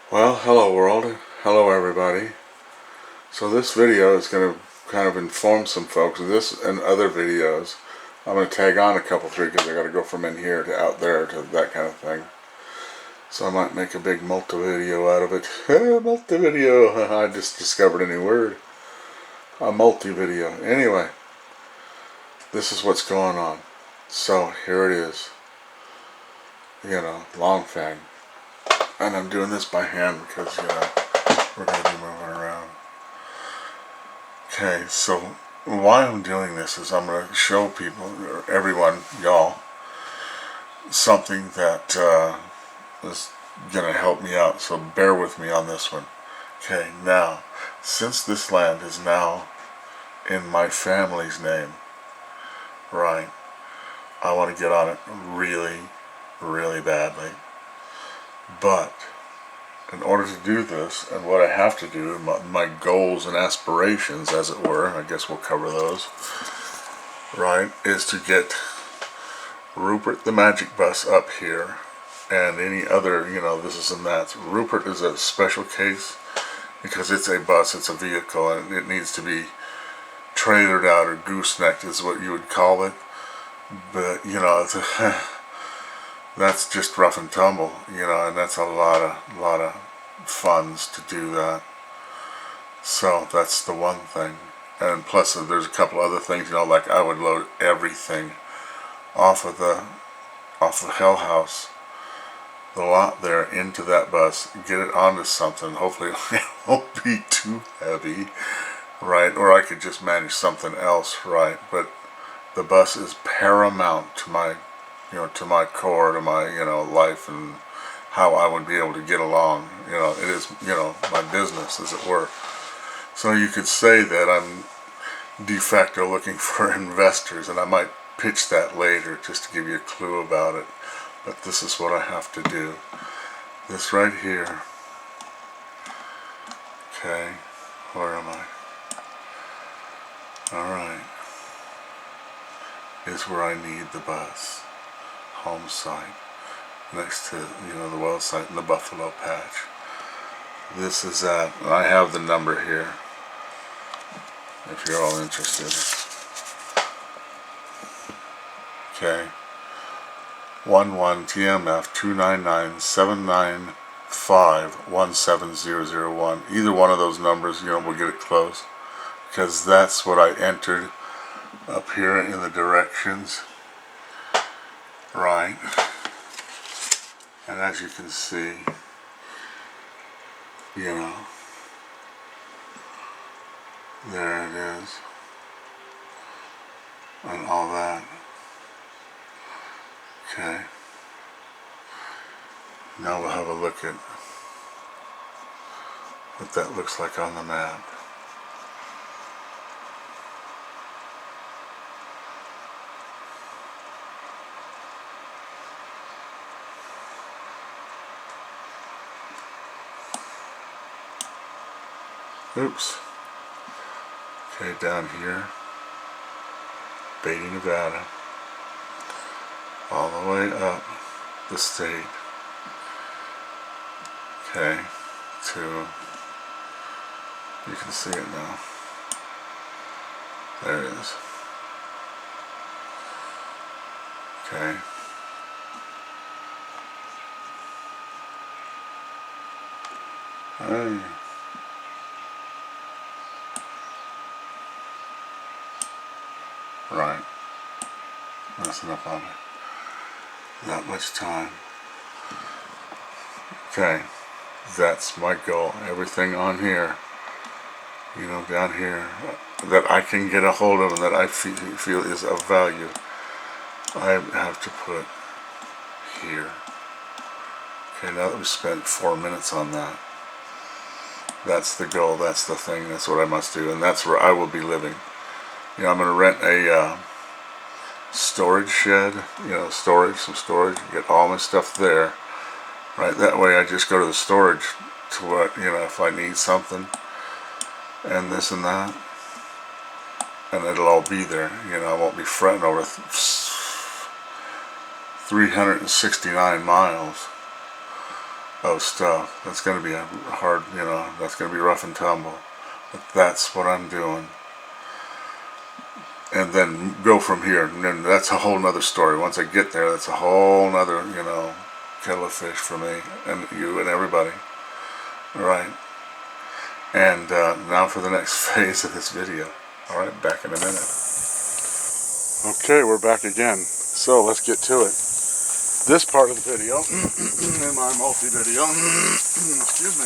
Well, hello world, hello everybody. So this video is going to kind of inform some folks. This and other videos, I'm going to tag on a couple three because I got to go from in here to out there to that kind of thing. So I might make a big multi-video out of it. Multi-video, I just discovered a new word. A multi-video. Anyway, this is what's going on. So here it is. Long fang. And I'm doing this by hand because, we're going to be moving around. Okay, so why I'm doing this is I'm going to show people, or everyone, y'all, something that is going to help me out. So bear with me on this one. Okay, now, since this land is now in my family's name, right, I want to get on it really, really badly. But in order to do this, and what I have to do, my goals and aspirations, as it were, I guess we'll cover those, right, is to get Rupert the Magic Bus up here, and any other, this and that. Rupert is a special case because it's a bus, it's a vehicle, and it needs to be trailered out, or goosenecked is what you would call it. But, that's just rough and tumble, and that's a lot of funds to do that. So that's the one thing. And plus there's a couple other things, like I would load everything off of Hell House, the lot there, into that bus, get it onto something. Hopefully it won't be too heavy, right? Or I could just manage something else, right? But the bus is paramount to my to my core, to my, life, and how I would be able to get along. It is, my business, as it were. So you could say that I'm de facto looking for investors, and I might pitch that later just to give you a clue about it. But this is what I have to do. This right here. Okay, where am I? Alright. Is where I need the bus. Home site, next to the well site in the buffalo patch. This is that. I have the number here if you're all interested. Okay, 11 TMF 299-795-17001. Either one of those numbers, we'll get it close, because that's what I entered up here in the directions. Right, and as you can see, there it is, and all that. Okay, now we'll have a look at what that looks like on the map. Oops. Okay, down here, Beatty, Nevada, all the way up the state. Okay, you can see it now. There it is. Okay. Hey. Right. That's enough of it. Not much time. Okay. That's my goal. Everything on here, down here, that I can get a hold of and that I feel is of value, I have to put here. Okay, now that we spent 4 minutes on that, that's the goal, that's the thing, that's what I must do, and that's where I will be living. I'm going to rent a storage shed, some storage, get all my stuff there, right? That way I just go to the storage to what, if I need something, and this and that, and it'll all be there. I won't be fretting over 369 miles of stuff. That's going to be a hard, that's going to be rough and tumble. But that's what I'm doing. And then go from here. And then that's a whole nother story. Once I get there, that's a whole nother, kettle of fish for me and you and everybody. Alright. And now for the next phase of this video. Alright, back in a minute. Okay, we're back again. So let's get to it. This part of the video, in my multi-video, excuse me.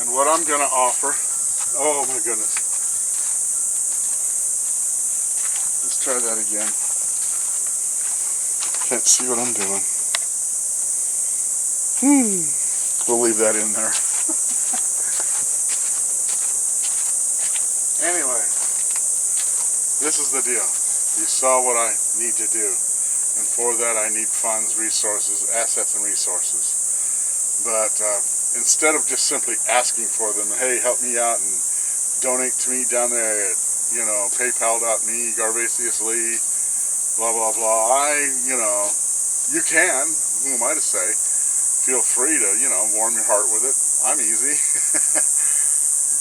And what I'm going to offer, oh my goodness. Let's try that again. Can't see what I'm doing. We'll leave that in there. Anyway, this is the deal. You saw what I need to do. And for that I need funds, resources, assets and resources. But instead of just simply asking for them, hey, help me out and donate to me down there at, paypal.me, garbaciously, blah, blah, blah. You can, who am I to say? Feel free to, warm your heart with it. I'm easy.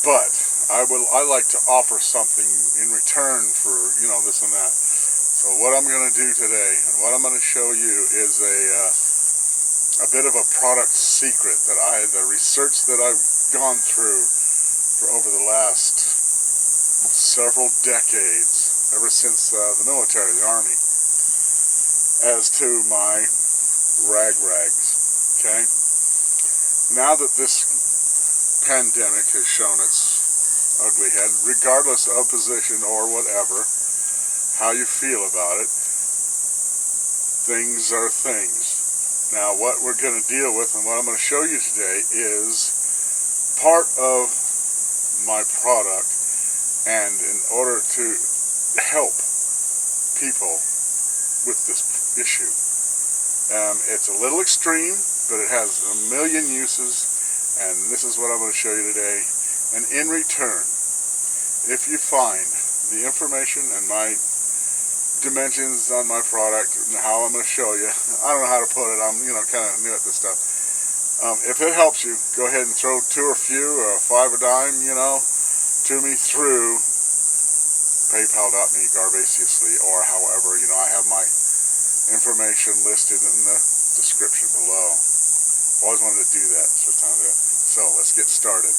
But I like to offer something in return for, this and that. So what I'm going to do today, and what I'm going to show you is a bit of a product secret that the research that I've gone through for over the last several decades, ever since the military, the Army, as to my raGraGs, okay? Now that this pandemic has shown its ugly head, regardless of position or whatever, how you feel about it, things are things. Now what we're going to deal with and what I'm going to show you today is part of my product, and in order to help people with this issue. It's a little extreme, but it has a million uses, and this is what I'm going to show you today. And in return, if you find the information and my dimensions on my product and how I'm going to show you, I don't know how to put it, I'm kind of new at this stuff. If it helps you, go ahead and throw two or few or $5 a dime, to me through paypal.me, garbaciously, or however, I have my information listed in the description below. Always wanted to do that, so let's get started.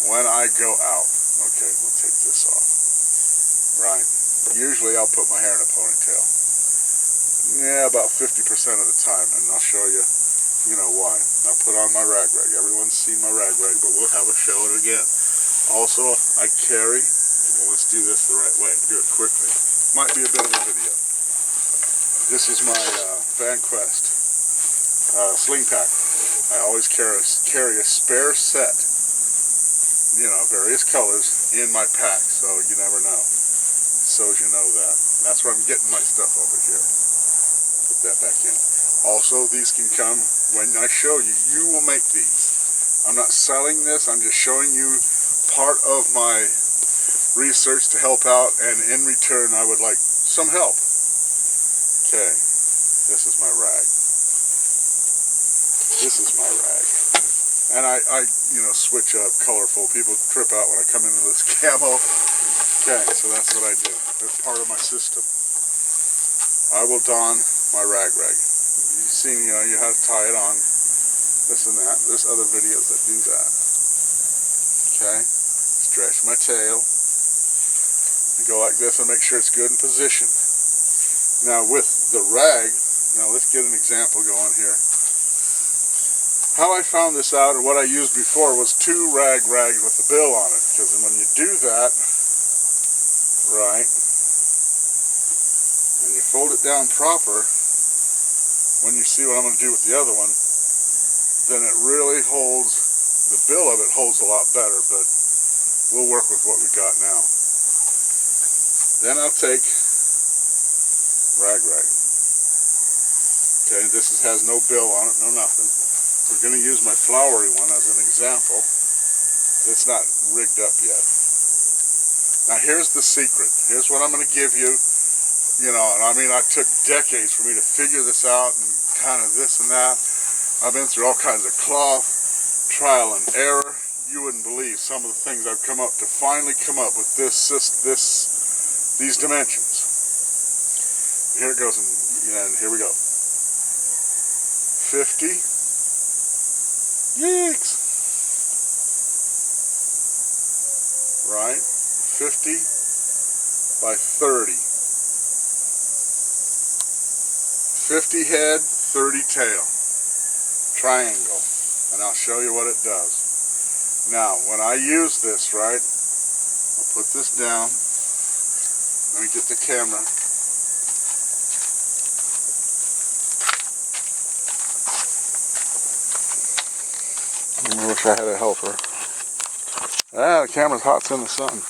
When I go out, okay, we'll take this off, right? Usually I'll put my hair in a ponytail. Yeah, about 50% of the time, and I'll show you, why. I'll put on my raGraG. Everyone's seen my raGraG, but we'll have a show it again. Also, I carry, well, let's do this the right way and do it quickly. Might be a bit of a video. This is my VanQuest sling pack. I always carry a spare set, various colors in my pack, so you never know. So as you know that. And that's where I'm getting my stuff over here. Put that back in. Also, these can come, when I show you, you will make these. I'm not selling this, I'm just showing you part of my research to help out, and in return I would like some help. Okay, this is my rag. This is my rag. And I switch up colorful. People trip out when I come into this camo. Okay, so that's what I do. That's part of my system. I will don my raGraG. You've seen, you how to tie it on. This and that. There's other videos that do that. Okay, stretch my tail. Go like this and make sure it's good in position. Now with the rag, now let's get an example going here. How I found this out, or what I used before, was two raGraGs with the bill on it. Because when you do that, right, and you fold it down proper, when you see what I'm going to do with the other one, then it really holds, the bill of it holds a lot better, but we'll work with what we got now. Then I'll take raGraG. Okay, this has no bill on it, no nothing. We're going to use my flowery one as an example. It's not rigged up yet. Now here's the secret. Here's what I'm going to give you. And I mean, it took decades for me to figure this out and kind of this and that. I've been through all kinds of cloth, trial and error. You wouldn't believe some of the things I've come up to finally come up with these dimensions. Here it goes, and here we go. 50. Yikes. Right? 50 by 30. 50 head, 30 tail. Triangle. And I'll show you what it does. Now, when I use this, right, I'll put this down. Let me get the camera. I wish I had a helper. Ah, the camera's hot, it's in the sun.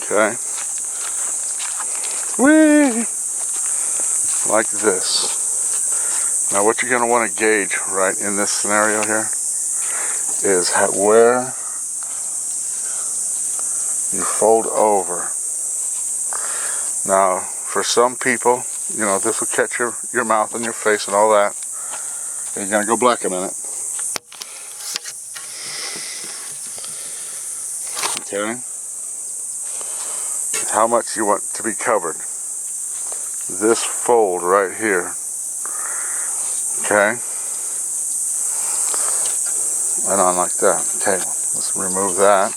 Okay. Whee! Like this. Now what you're going to want to gauge, right, in this scenario here, is where you fold over. Now, for some people, you know, this will catch your mouth and your face and all that. And you're going to go black a minute. Okay. How much you want to be covered. This fold right here. Okay. And on like that. Okay, let's remove that.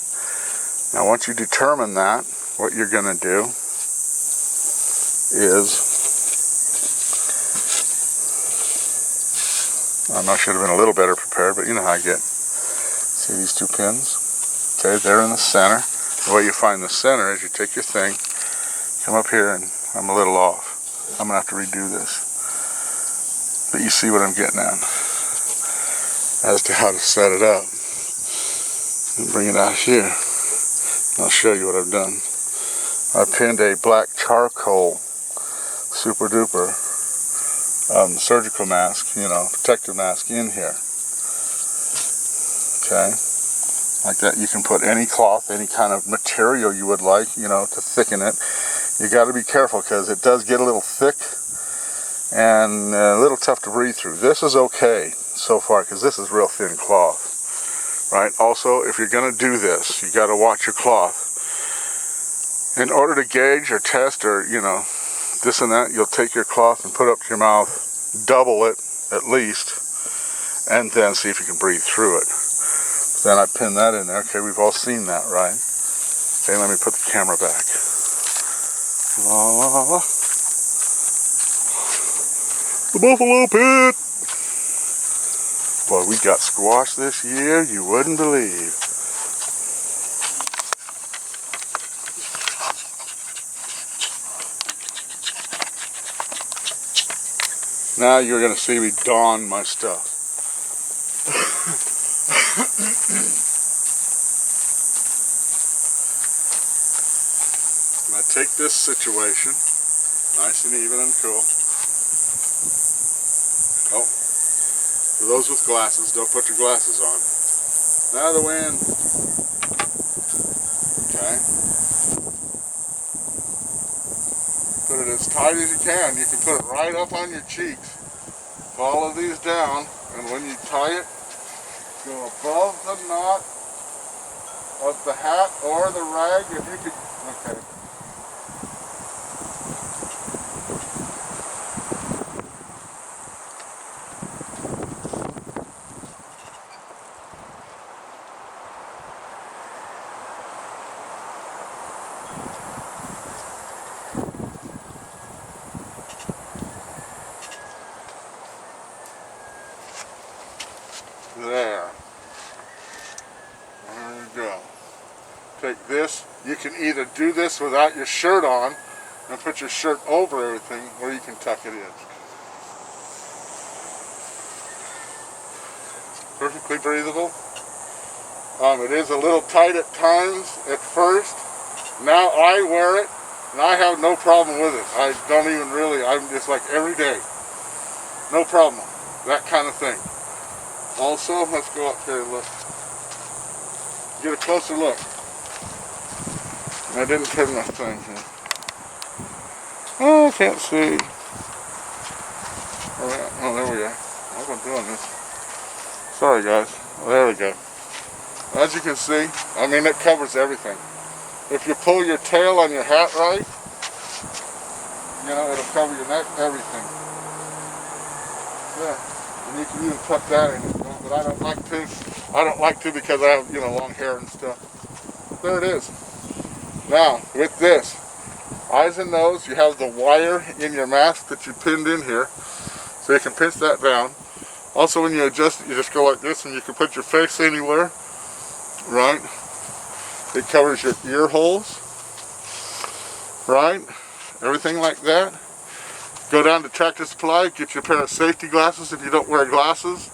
Now once you determine that, what you're going to do is, I should have been a little better prepared, but you know how I get. See these two pins? Okay, they're in the center. The way you find the center is you take your thing, come up here, and I'm a little off. I'm going to have to redo this. But you see what I'm getting at as to how to set it up. And bring it out here. I'll show you what I've done. I pinned a black charcoal super duper surgical mask, you know, protective mask in here. Okay. Like that. You can put any cloth, any kind of material you would like, you know, to thicken it. You got to be careful because it does get a little thick and a little tough to breathe through. This is okay so far because this is real thin cloth, right? Also, if you're going to do this, you got to watch your cloth. In order to gauge or test or, you know, this and that, you'll take your cloth and put it up to your mouth, double it at least, and then see if you can breathe through it. Then I pin that in there. Okay, we've all seen that, right? Okay, let me put the camera back. La la la. The Buffalo Pit! Boy, we got squash this year, you wouldn't believe. Now you're going to see me don my stuff. And I take this situation, nice and even and cool. Oh, for those with glasses, don't put your glasses on. Now the wind. Okay. Put it as tight as you can. You can put it right up on your cheeks. Follow these down, and when you tie it, go above the knot of the hat or the rag if you could. Okay. There you go. Take this. You can either do this without your shirt on and put your shirt over everything, or you can tuck it in. Perfectly breathable. It is a little tight at times at first. Now I wear it and I have no problem with it. I don't even really, it's like every day. No problem. That kind of thing. Also, let's go up there and look. Get a closer look. I didn't turn my thing here. Oh, I can't see. Oh, there we are. I'm doing this. Sorry, guys. Well, there we go. As you can see, I mean, it covers everything. If you pull your tail on your hat right, you know, it'll cover your neck, everything. Yeah, and you can even tuck that in, but I don't like to. I don't like to because I have, you know, long hair and stuff. There it is. Now, with this, eyes and nose, you have the wire in your mask that you pinned in here, so you can pinch that down. Also, when you adjust it, you just go like this, and you can put your face anywhere, right? It covers your ear holes, right? Everything like that. Go down to Tractor Supply, get you a pair of safety glasses if you don't wear glasses.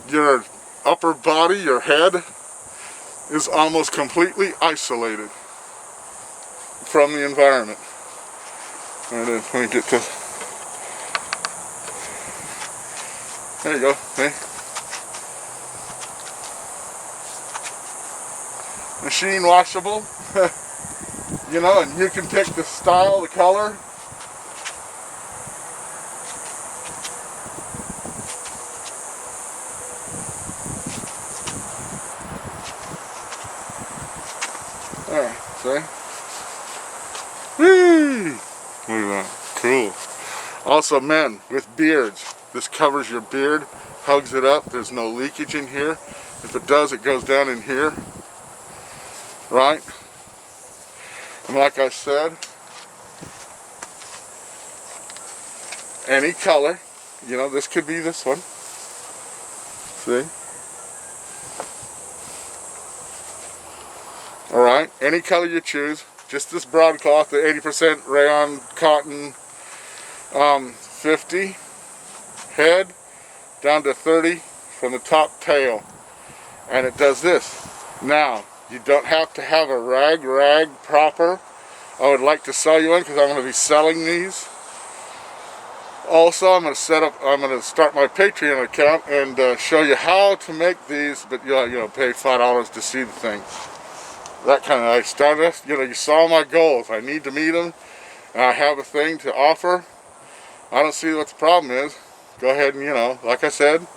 Your upper body, your head, is almost completely isolated from the environment. And then, let me get to... There you go, see? Machine washable, you know, and you can pick the style, the color. There, see? Whee! Look at that, cool. Also, men with beards, this covers your beard, hugs it up, there's no leakage in here. If it does, it goes down in here. Right? And like I said, any color, you know, this could be this one. See? Alright, any color you choose, just this broadcloth, the 80% rayon cotton, 50 head down to 30 from the top tail. And it does this. Now, you don't have to have a raGraG proper. I would like to sell you one because I'm going to be selling these. Also, I'm going to start my Patreon account and show you how to make these, but you know, pay $5 to see the thing. That kind of, I started, you know, you saw my goals. I need to meet them, and I have a thing to offer. I don't see what the problem is. Go ahead and, you know, like I said,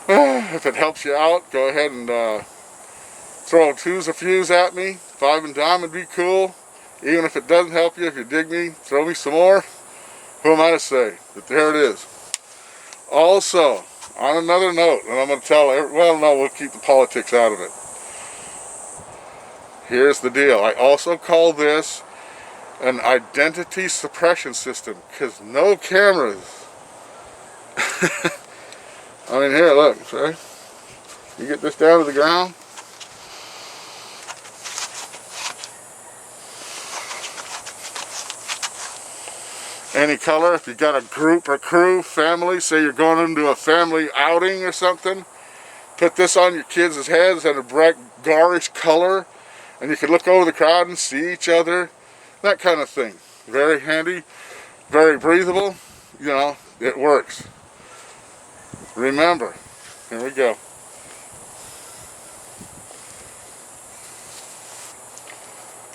if it helps you out, go ahead and throw twos or fews at me. 5 and dime would be cool. Even if it doesn't help you, if you dig me, throw me some more. Who am I to say? But there it is. Also, on another note, and I'm going to tell, well, no, we'll keep the politics out of it. Here's the deal. I also call this an identity suppression system, because no cameras. I mean, here, look, see? You get this down to the ground. Any color, if you got a group or crew, family, say you're going into a family outing or something, put this on your kids' heads in a bright, garish color, and you can look over the crowd and see each other, that kind of thing. Very handy, very breathable, you know, it works. Remember, here we go.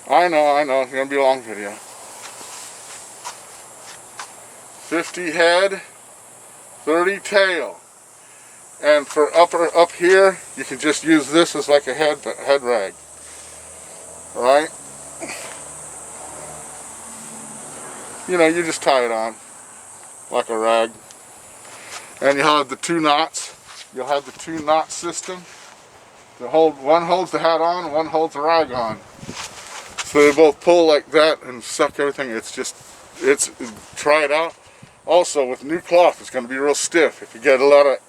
I know, it's going to be a long video. 50 head, 30 tail. And for up here, you can just use this as like a head rag. Right? You know, you just tie it on like a rag. And you'll have the 2 knots. You'll have the 2 knot system. One holds the hat on, one holds the rag on. So they both pull like that and suck everything. Try it out. Also, with new cloth, it's going to be real stiff. If you get a lot of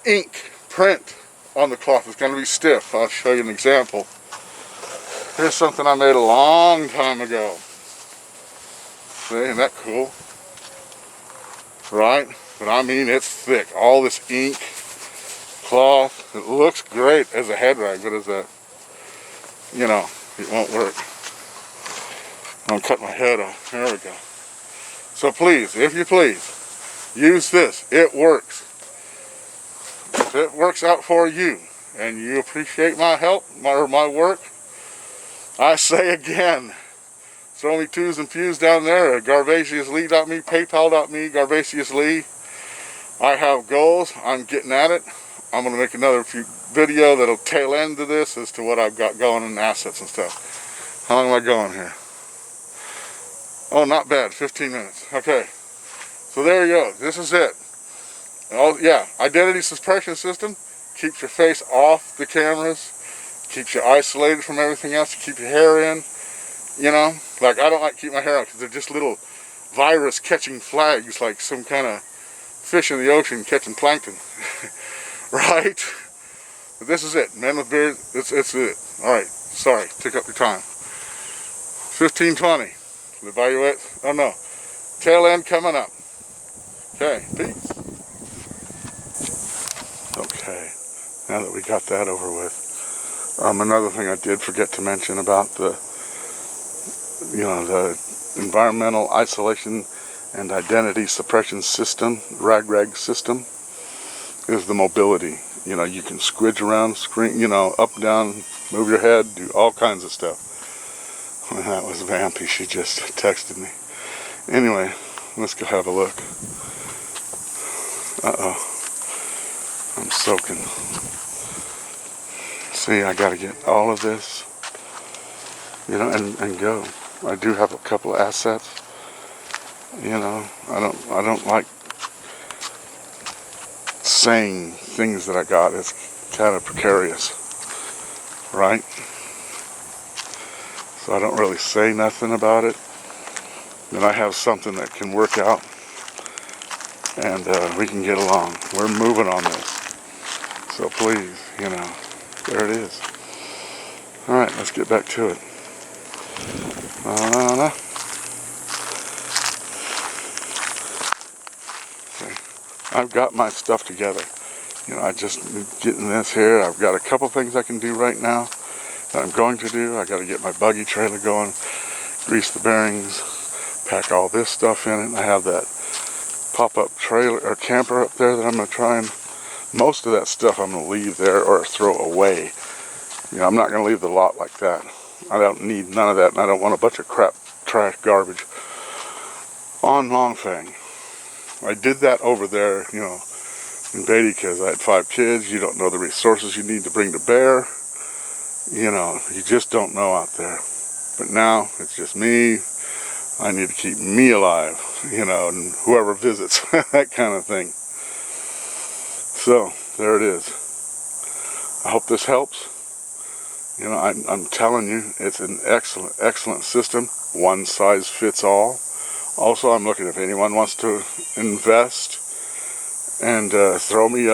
ink print on the cloth, it's going to be stiff. I'll show you an example. Here's something I made a long time ago. See, isn't that cool? Right? But I mean, it's thick. All this ink, cloth. It looks great as a head rag, but as a, you know, it won't work. I'll cut my head off. There we go. So please, if you please, use this. It works. If it works out for you, and you appreciate my help, my work, I say again, throw me twos and pews down there at garvaciouslee.me, paypal.me, garvaciouslee. I have goals. I'm getting at it. I'm going to make another video that'll tail end to this as to what I've got going in assets and stuff. How long am I going here? Oh, not bad. 15 minutes. Okay. So there you go. This is it. Oh, yeah. Identity suppression system keeps your face off the cameras, keeps you isolated from everything else, keep your hair in. You know, like I don't like to keep my hair out because they're just little virus catching flags, like some kind of fish in the ocean catching plankton. Right? But this is it. Men with beards, it's it. Alright, sorry, took up your time. 15:20. Evaluate. Oh no. Tail end coming up. Okay, peace. Okay, now that we got that over with. Another thing I did forget to mention about the environmental isolation and identity suppression system, raGraG system, is the mobility. You know, you can squidge around, screen, up, down, move your head, do all kinds of stuff. Well, that was Vampy, she just texted me. Anyway, let's go have a look. Uh-oh. I'm soaking. See, I gotta get all of this, and go. I do have a couple of assets. I don't like saying things that I got. It's kind of precarious, right? So I don't really say nothing about it. Then I have something that can work out, and we can get along. We're moving on this. So please, there it is. All right, let's get back to it. Okay. I've got my stuff together. I just getting this here. I've got a couple things I can do right now that I'm going to do. I got to get my buggy trailer going, grease the bearings, pack all this stuff in it. I have that pop-up trailer or camper up there that I'm going to try and, most of that stuff I'm going to leave there or throw away. I'm not going to leave the lot like that. I don't need none of that, and I don't want a bunch of crap, trash, garbage on Longfang. I did that over there, in Beatty because I had 5 kids. You don't know the resources you need to bring to bear. You just don't know out there. But now, it's just me. I need to keep me alive, and whoever visits, that kind of thing. So, there it is. I hope this helps. I'm telling you, it's an excellent system. One size fits all. Also, I'm looking if anyone wants to invest and throw me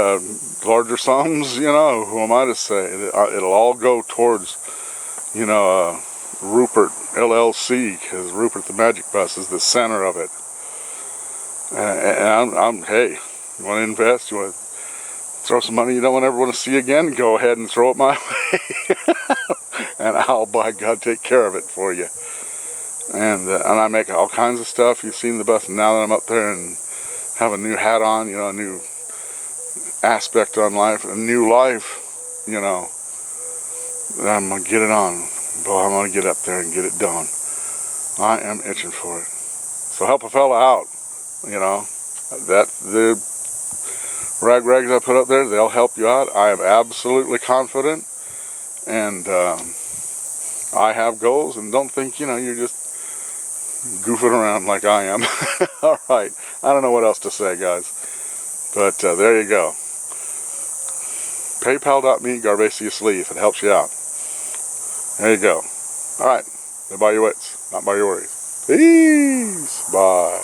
larger sums, who am I to say? It'll all go towards, Rupert LLC, because Rupert the Magic Bus is the center of it. And hey, you want to invest? You want to throw some money you don't ever want to see again? Go ahead and throw it my way. And I'll, by God, take care of it for you. And I make all kinds of stuff. You've seen the bus, and now that I'm up there and have a new hat on, a new aspect on life, a new life, I'm going to get it on. Boy, I'm going to get up there and get it done. I am itching for it. So help a fella out, the raGrags I put up there, they'll help you out. I am absolutely confident, and I have goals, and don't think, you're just goofing around like I am. All right, I don't know what else to say, guys, but there you go. PayPal.me, garvaciouslee, if it helps you out. There you go. All right, live by your wits, not by your worries. Peace. Bye.